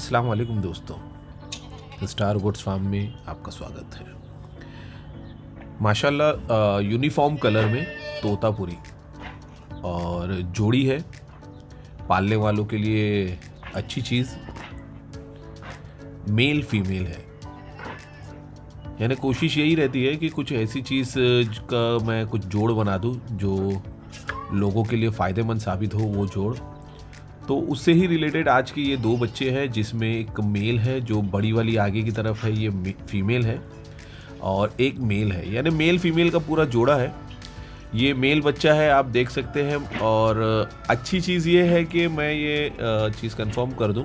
अस्सलाम वालेकुम दोस्तों, स्टार गोट्स फार्म में आपका स्वागत है। माशाल्लाह यूनिफॉर्म कलर में तोतापुरी और जोड़ी है। पालने वालों के लिए अच्छी चीज़, मेल फीमेल है। यानी कोशिश यही रहती है कि कुछ ऐसी चीज़ का मैं कुछ जोड़ बना दूं जो लोगों के लिए फ़ायदेमंद साबित हो, वो जोड़। तो उससे ही रिलेटेड आज के ये दो बच्चे हैं, जिसमें एक मेल है जो बड़ी वाली आगे की तरफ है, ये फीमेल है, और एक मेल है। यानी मेल फीमेल का पूरा जोड़ा है। ये मेल बच्चा है, आप देख सकते हैं। और अच्छी चीज़ ये है कि मैं ये चीज़ कंफर्म कर दूं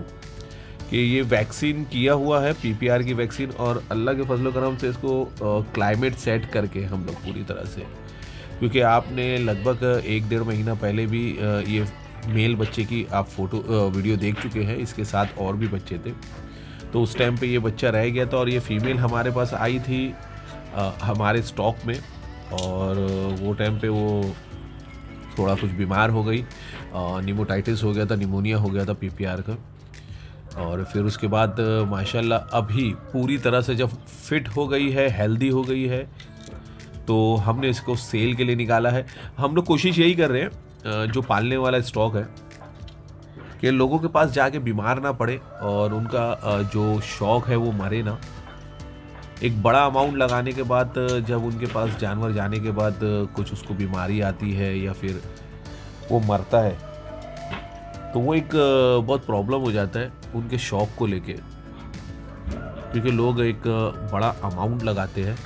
कि ये वैक्सीन किया हुआ है, पीपीआर की वैक्सीन, और अल्लाह के फजल करम से इसको क्लाइमेट सेट करके हम लोग पूरी तरह से, क्योंकि आपने लगभग 1-1.5 महीना पहले भी ये मेल बच्चे की आप वीडियो देख चुके हैं। इसके साथ और भी बच्चे थे, तो उस टाइम पे ये बच्चा रह गया था और ये फीमेल हमारे पास आई थी हमारे स्टॉक में। और वो टाइम पे वो थोड़ा कुछ बीमार हो गई, निमोटाइटिस हो गया था, निमोनिया हो गया था पीपीआर का। और फिर उसके बाद माशाल्लाह अभी पूरी तरह से जब फिट हो गई है, हेल्दी हो गई है, तो हमने इसको सेल के लिए निकाला है। हम लोग कोशिश यही कर रहे हैं, जो पालने वाला स्टॉक है, कि लोगों के पास जाके बीमार ना पड़े और उनका जो शौक है वो मरे ना। एक बड़ा अमाउंट लगाने के बाद जब उनके पास जानवर जाने के बाद कुछ उसको बीमारी आती है या फिर वो मरता है, तो वो एक बहुत प्रॉब्लम हो जाता है उनके शौक को लेके। क्योंकि लोग एक बड़ा अमाउंट लगाते हैं,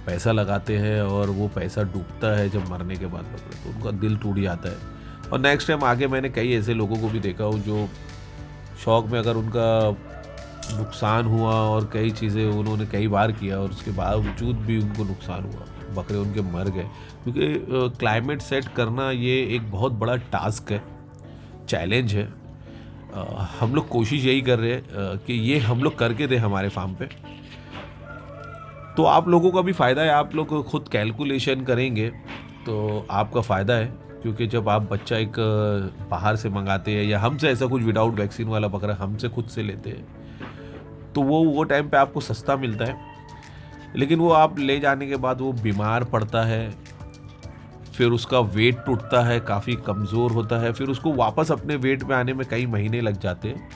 पैसा लगाते हैं, और वो पैसा डूबता है जब मरने के बाद, तो उनका दिल टूट जाता है। और नेक्स्ट टाइम आगे मैंने कई ऐसे लोगों को भी देखा हो जो शौक में अगर उनका नुकसान हुआ, और कई चीज़ें उन्होंने कई बार किया और उसके बावजूद भी उनको नुकसान हुआ, बकरे उनके मर गए। क्योंकि क्लाइमेट सेट करना ये एक बहुत बड़ा टास्क है, चैलेंज है। हम लोग कोशिश यही कर रहे हैं कि ये हम लोग करके दें हमारे फार्म पे, तो आप लोगों का भी फ़ायदा है। आप लोग खुद कैलकुलेशन करेंगे तो आपका फ़ायदा है। क्योंकि जब आप बच्चा एक बाहर से मंगाते हैं या हमसे ऐसा कुछ विदाउट वैक्सीन वाला बकरा हमसे खुद से लेते हैं, तो वो टाइम पे आपको सस्ता मिलता है। लेकिन वो आप ले जाने के बाद वो बीमार पड़ता है, फिर उसका वेट टूटता है, काफ़ी कमज़ोर होता है, फिर उसको वापस अपने वेट में आने में कई महीने लग जाते हैं।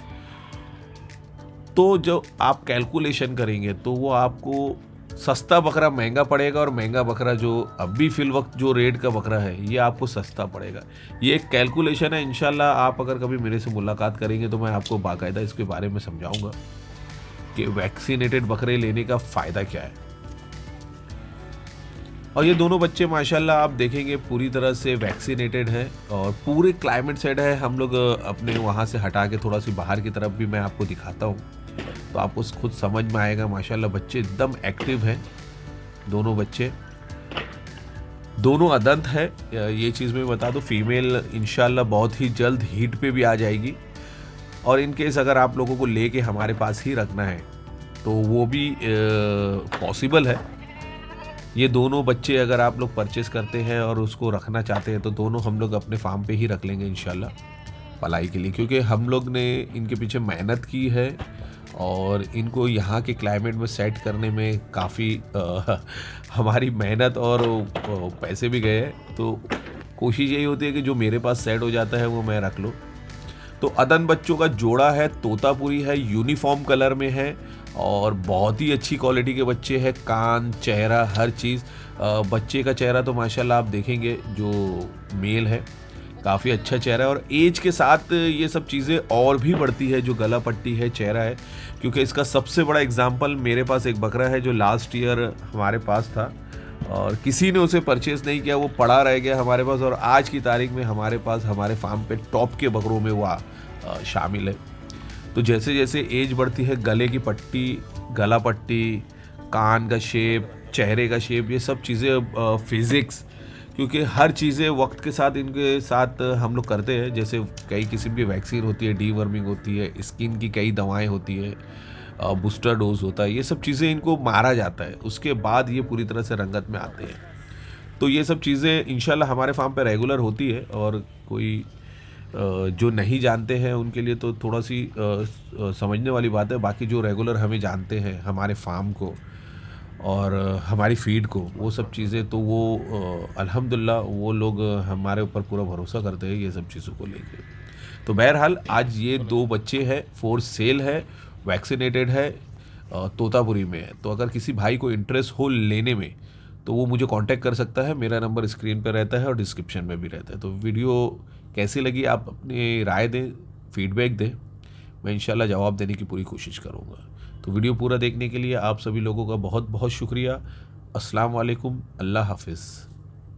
तो जो आप कैलकुलेशन करेंगे तो वो आपको सस्ता बकरा महंगा पड़ेगा, और महंगा बकरा जो अभी फिल वक्त जो रेट का बकरा है ये आपको सस्ता पड़ेगा। ये एक कैलकुलेशन है। इंशाल्लाह आप अगर कभी मेरे से मुलाकात करेंगे तो मैं आपको बाकायदा इसके बारे में समझाऊंगा कि वैक्सीनेटेड बकरे लेने का फ़ायदा क्या है। और ये दोनों बच्चे माशाल्लाह आप देखेंगे पूरी तरह से वैक्सीनेटेड हैं और पूरे क्लाइमेट सेट है। हम लोग अपने वहाँ से हटा के थोड़ा सी बाहर की तरफ भी मैं आपको दिखाता हूँ, तो आपको खुद समझ में आएगा। माशाल्लाह बच्चे एकदम एक्टिव हैं, दोनों बच्चे, दोनों अदंत है। ये चीज़ मैं बता दूँ, फीमेल इंशाल्लाह बहुत ही जल्द हीट पे भी आ जाएगी। और इन केस अगर आप लोगों को लेके हमारे पास ही रखना है तो वो भी पॉसिबल है। ये दोनों बच्चे अगर आप लोग परचेस करते हैं और उसको रखना चाहते हैं तो दोनों हम लोग अपने फार्म पे ही रख लेंगे इंशाल्लाह पलाई के लिए। क्योंकि हम लोग ने इनके पीछे मेहनत की है और इनको यहाँ के क्लाइमेट में सेट करने में काफ़ी हमारी मेहनत और पैसे भी गए हैं। तो कोशिश यही होती है कि जो मेरे पास सेट हो जाता है वो मैं रख लूँ। तो अदन बच्चों का जोड़ा है, तोतापुरी है, यूनिफॉर्म कलर में है और बहुत ही अच्छी क्वालिटी के बच्चे हैं। कान, चेहरा, हर चीज़। बच्चे का चेहरा तो माशाल्लाह आप देखेंगे, जो मेल है काफ़ी अच्छा चेहरा है। और एज के साथ ये सब चीज़ें और भी बढ़ती है, जो गला पट्टी है, चेहरा है। क्योंकि इसका सबसे बड़ा एग्जाम्पल मेरे पास एक बकरा है जो लास्ट ईयर हमारे पास था और किसी ने उसे परचेस नहीं किया, वो पड़ा रह गया हमारे पास, और आज की तारीख में हमारे पास हमारे फार्म पे टॉप के बकरों में वो शामिल है। तो जैसे जैसे एज बढ़ती है, गले की पट्टी, गला पट्टी, कान का शेप, चेहरे का शेप, ये सब चीज़ें, फिज़िक्स, क्योंकि हर चीज़ें वक्त के साथ इनके साथ हम लोग करते हैं। जैसे कई किस्म की वैक्सीन होती है, डीवर्मिंग होती है, स्किन की कई दवाएं होती है, बूस्टर डोज होता है, ये सब चीज़ें इनको मारा जाता है, उसके बाद ये पूरी तरह से रंगत में आते हैं। तो ये सब चीज़ें इंशाल्लाह हमारे फार्म पे रेगुलर होती है और कोई जो नहीं जानते हैं उनके लिए तो थोड़ा सी समझने वाली बात है। बाकी जो रेगुलर हमें जानते हैं, हमारे फार्म को और हमारी फीड को, वो सब चीज़ें तो वो अल्हम्दुलिल्लाह वो लोग हमारे ऊपर पूरा भरोसा करते हैं ये सब चीज़ों को लेके। तो बहरहाल आज ये 2 बच्चे हैं, फॉर सेल है, वैक्सीनेटेड है, तोतापुरी में है। तो अगर किसी भाई को इंटरेस्ट हो लेने में तो वो मुझे कांटेक्ट कर सकता है। मेरा नंबर स्क्रीन पर रहता है और डिस्क्रिप्शन में भी रहता है। तो वीडियो कैसी लगी आप अपनी राय दें, फीडबैक दें, मैं इंशाल्लाह जवाब देने की पूरी कोशिश करूँगा। तो वीडियो पूरा देखने के लिए आप सभी लोगों का बहुत बहुत शुक्रिया। अस्सलाम वालेकुम, अल्लाह हाफ़िज़।